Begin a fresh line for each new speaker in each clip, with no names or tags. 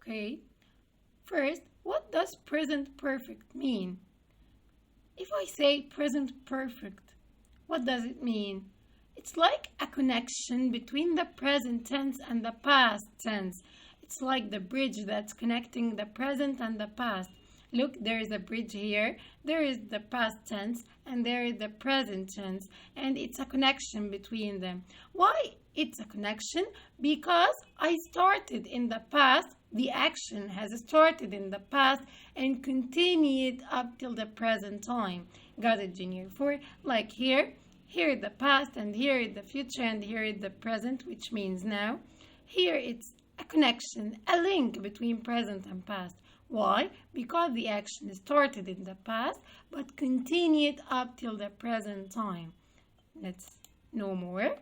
Okay. First, what does present perfect mean? If I say present perfect, what does it mean? It's like a connection between the present tense and the past tense. It's like the bridge that's connecting the present and the past. Look, there is a bridge here. There is the past tense and there is the present tense, and it's a connection between them. Why it's a connection? Because I started in the past. The action has started in the past and continued up till the present time. Got it, Junior? For like here is the past, and here is the future, and here is the present, which means now. Here it's a connection, a link between present and past. Why? Because the action started in the past but continued up till the present time. Let's know more.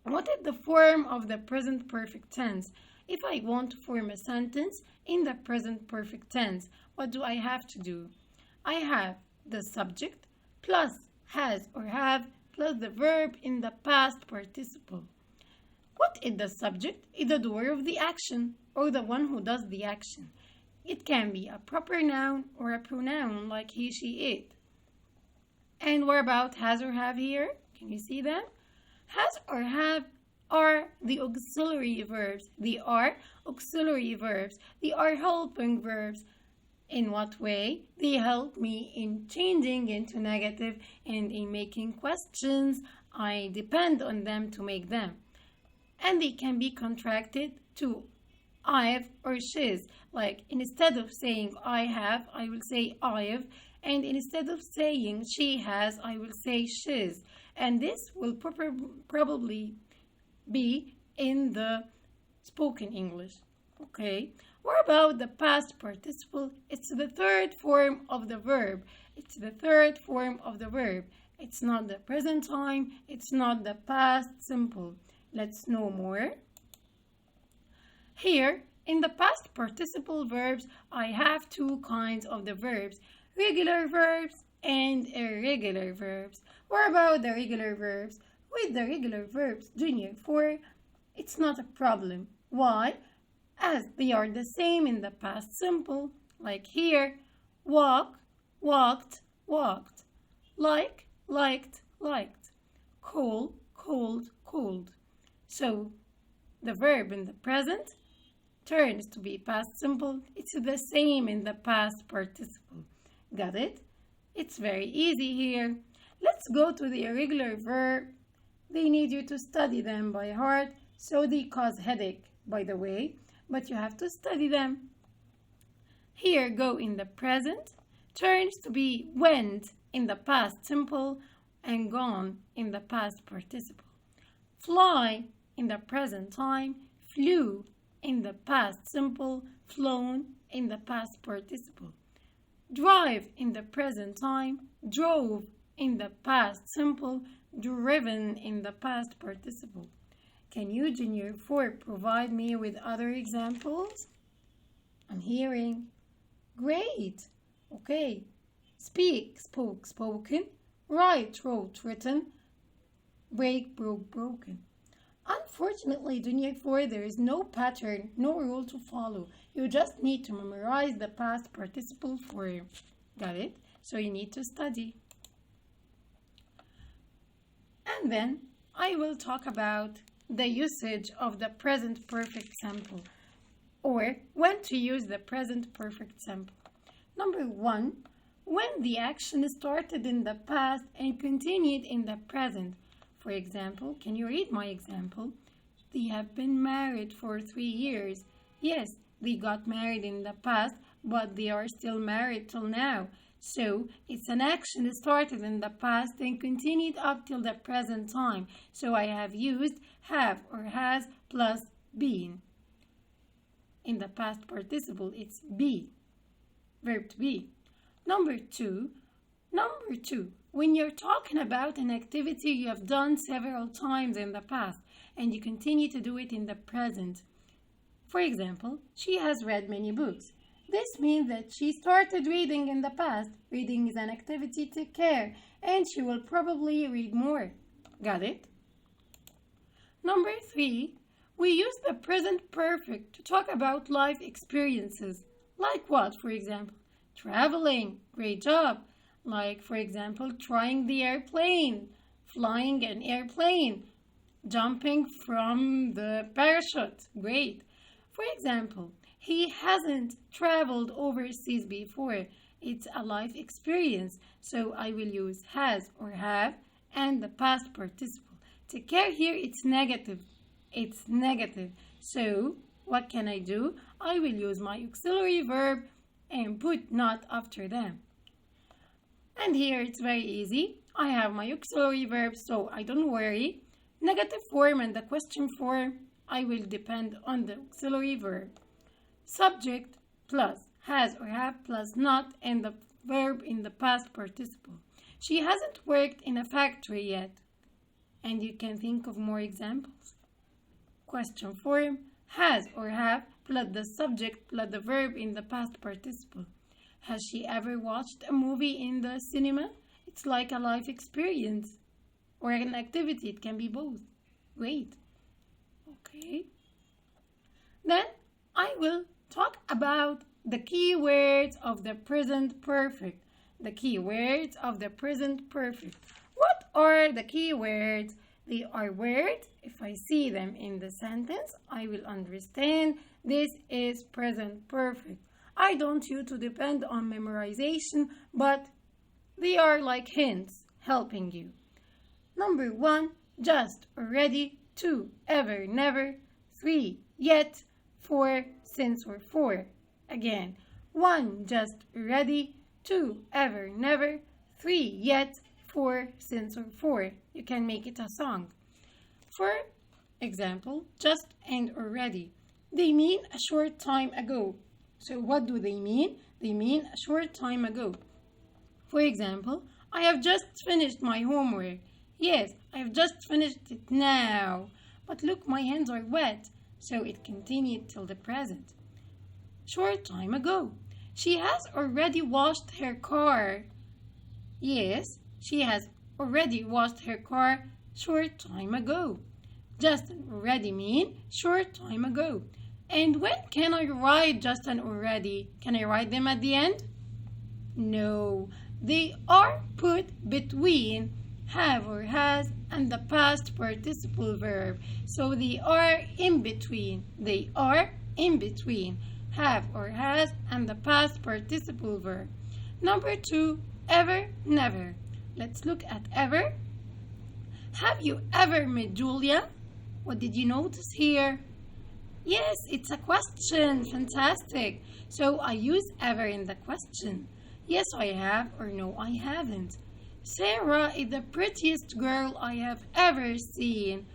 What is the form of the present perfect tense? If I want to form a sentence in the present perfect tense, what do I have to do? I have the subject plus has or have plus the verb in the past participle. What is the subject? It's the doer of the action or the one who does the action. It can be a proper noun or a pronoun like he, she, it. And what about has or have here? Can you see them? Has or have are the auxiliary verbs. They are auxiliary verbs. They are helping verbs. In what way? They help me in changing into negative and in making questions. I depend on them to make them. And they can be contracted to I've or she's. Like instead of saying I have, I will say I've. And instead of saying she has, I will say she's. And this will probably be in the spoken English. Okay. What about the past participle? It's the third form of the verb. It's the third form of the verb. It's not the present time. It's not the past simple. Let's know more. Here, in the past participle verbs, I have two kinds of the verbs, regular verbs and irregular verbs. What about the regular verbs? With the regular verbs, Junior, for it's not a problem. Why? As they are the same in the past simple, like here, walk, walked, walked, like, liked, liked, cold, cold, cold. So the verb in the present turns to be past simple. It's the same in the past participle. Got it? It's very easy here. Let's go to the irregular verb. They need you to study them by heart, so they cause headache, by the way, but you have to study them. Here, go in the present, turns to be went in the past simple and gone in the past participle. Fly in the present time, flew in the past simple, flown in the past participle. Drive in the present time, drove in the past simple, driven in the past participle. Can you, Junior 4, provide me with other examples? I'm hearing. Great. Okay. Speak, spoke, spoken. Write, wrote, written. Break, broke, broken. Unfortunately, Junior 4, there is no pattern, no rule to follow. You just need to memorize the past participle for you. Got it? So you need to study. And then I will talk about the usage of the present perfect simple, or when to use the present perfect simple. Number 1, when the action started in the past and continued in the present. For example, can you read my example? They have been married for 3 years. Yes, they got married in the past, but they are still married till now. So, it's an action that started in the past and continued up till the present time. So, I have used have or has plus been. In the past participle, it's be. Verb to be. Number 2, when you're talking about an activity you have done several times in the past and you continue to do it in the present. For example, she has read many books. This means that she started reading in the past. Reading is an activity to care, and she will probably read more. Got it? Number 3, we use the present perfect to talk about life experiences. Like what, for example? Traveling, great job. Like, for example, trying the airplane, flying an airplane, jumping from the parachute, great. For example, he hasn't traveled overseas before. It's a life experience, so I will use has or have and the past participle. Take care here, it's negative. It's negative. So, what can I do? I will use my auxiliary verb and put not after them. And here it's very easy. I have my auxiliary verb, so I don't worry. Negative form and the question form, I will depend on the auxiliary verb. Subject plus has or have plus not and the verb in the past participle. She hasn't worked in a factory yet. And you can think of more examples. Question form, has or have plus the subject plus the verb in the past participle. Has she ever watched a movie in the cinema? It's like a life experience or an activity. It can be both. Great. Okay. Then I will talk about the key words of the present perfect. The key words of the present perfect. What are the key words? They are words. If I see them in the sentence, I will understand this is present perfect. I don't want you to depend on memorization, but they are like hints helping you. Number 1, just, already. 2, ever, never. 3, yet. 4, since or for. Again, 1, just, already. 2, ever, never. 3, yet. 4, since or for. You can make it a song. For example, just and already. They mean a short time ago. So what do they mean? They mean a short time ago. For example, I have just finished my homework. Yes, I have just finished it now. But look, my hands are wet. So it continued till the present. Short time ago. She has already washed her car. Yes, she has already washed her car short time ago. Just and already mean short time ago. And when can I write just and already? Can I write them at the end? No, they are put between have or has and the past participle verb. So they are in between. They are in between have or has and the past participle verb. Number 2, ever, never. Let's look at ever. Have you ever met Julia? What did you notice here? Yes, it's a question. Fantastic. So I use ever in the question. Yes, I have, or no, I haven't. Sarah is the prettiest girl I have ever seen.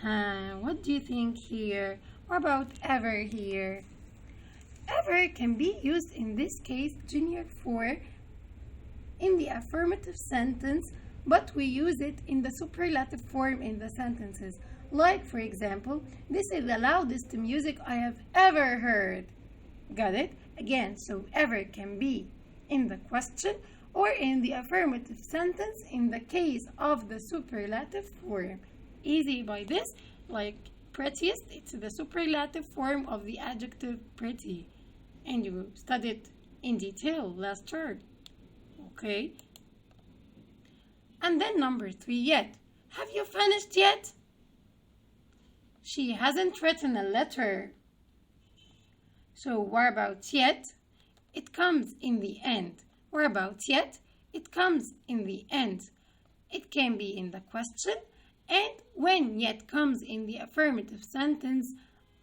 What do you think here? What about ever here? Ever can be used in this case, junior 4, in the affirmative sentence, but we use it in the superlative form in the sentences. Like, for example, this is the loudest music I have ever heard. Got it? Again, so ever can be in the question or in the affirmative sentence in the case of the superlative form. Easy by this, like prettiest, it's the superlative form of the adjective pretty. And you studied in detail last term. Okay? And then number 3, yet. Have you finished yet? She hasn't written a letter. So what about yet? It comes in the end. What about yet? It comes in the end. It can be in the question, and when yet comes in the affirmative sentence,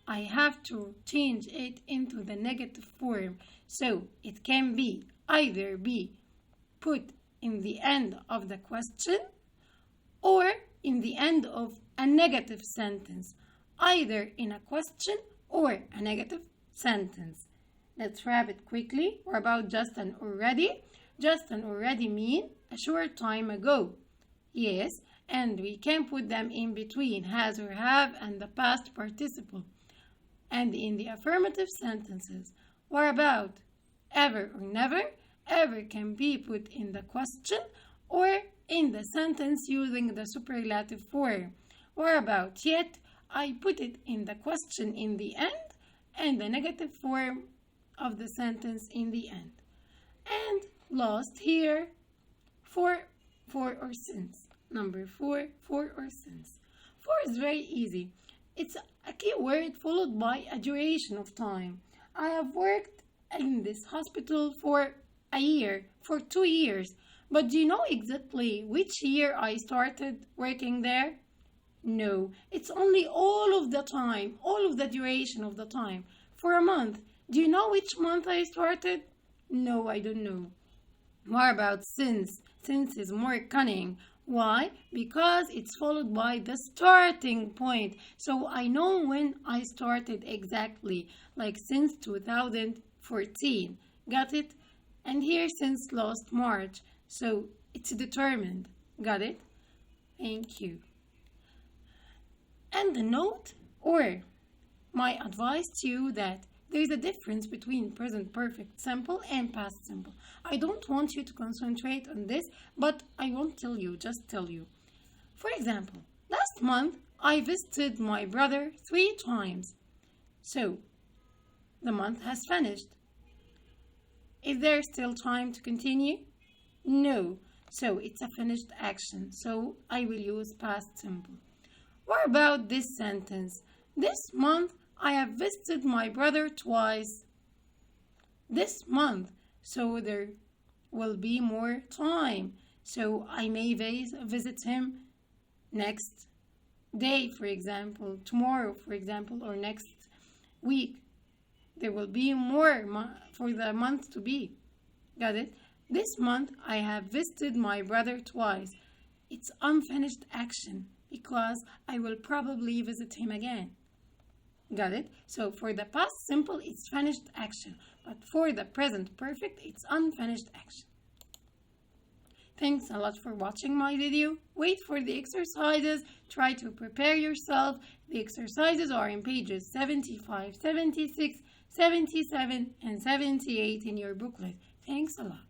I have to change it into the negative form. So it can either be put in the end of the question or in the end of a negative sentence, either in a question or a negative sentence. Let's wrap it quickly. We're about just and already. Just and already mean a short time ago. Yes, and we can put them in between has or have and the past participle. And in the affirmative sentences, what about ever or never? Ever can be put in the question or in the sentence using the superlative form. What about yet? I put it in the question in the end and the negative form of the sentence in the end. And last here, for or since. Number 4, for or since. For is very easy. It's a keyword followed by a duration of time. I have worked in this hospital for a year, for 2 years. But do you know exactly which year I started working there? No, it's only all of the time, all of the duration of the time. For a month, do you know which month I started? No, I don't know. More about since. Since is more cunning. Why? Because it's followed by the starting point. So I know when I started exactly, like since 2014. Got it? And here since last March. So it's determined. Got it? Thank you. And the note or my advice to you that there is a difference between present perfect simple and past simple. I don't want you to concentrate on this, but I won't just tell you. For example, last month I visited my brother 3 times. So the month has finished. Is there still time to continue? No. So it's a finished action. So I will use past simple. What about this sentence? This month I have visited my brother twice. This month, so there will be more time. So I may visit him next day, for example, tomorrow, for example, or next week. There will be more for the month to be. Got it? This month I have visited my brother twice. It's unfinished action because I will probably visit him again. Got it? So for the past simple, it's finished action. But for the present perfect, it's unfinished action. Thanks a lot for watching my video. Wait for the exercises. Try to prepare yourself. The exercises are in pages 75, 76, 77, and 78 in your booklet. Thanks a lot.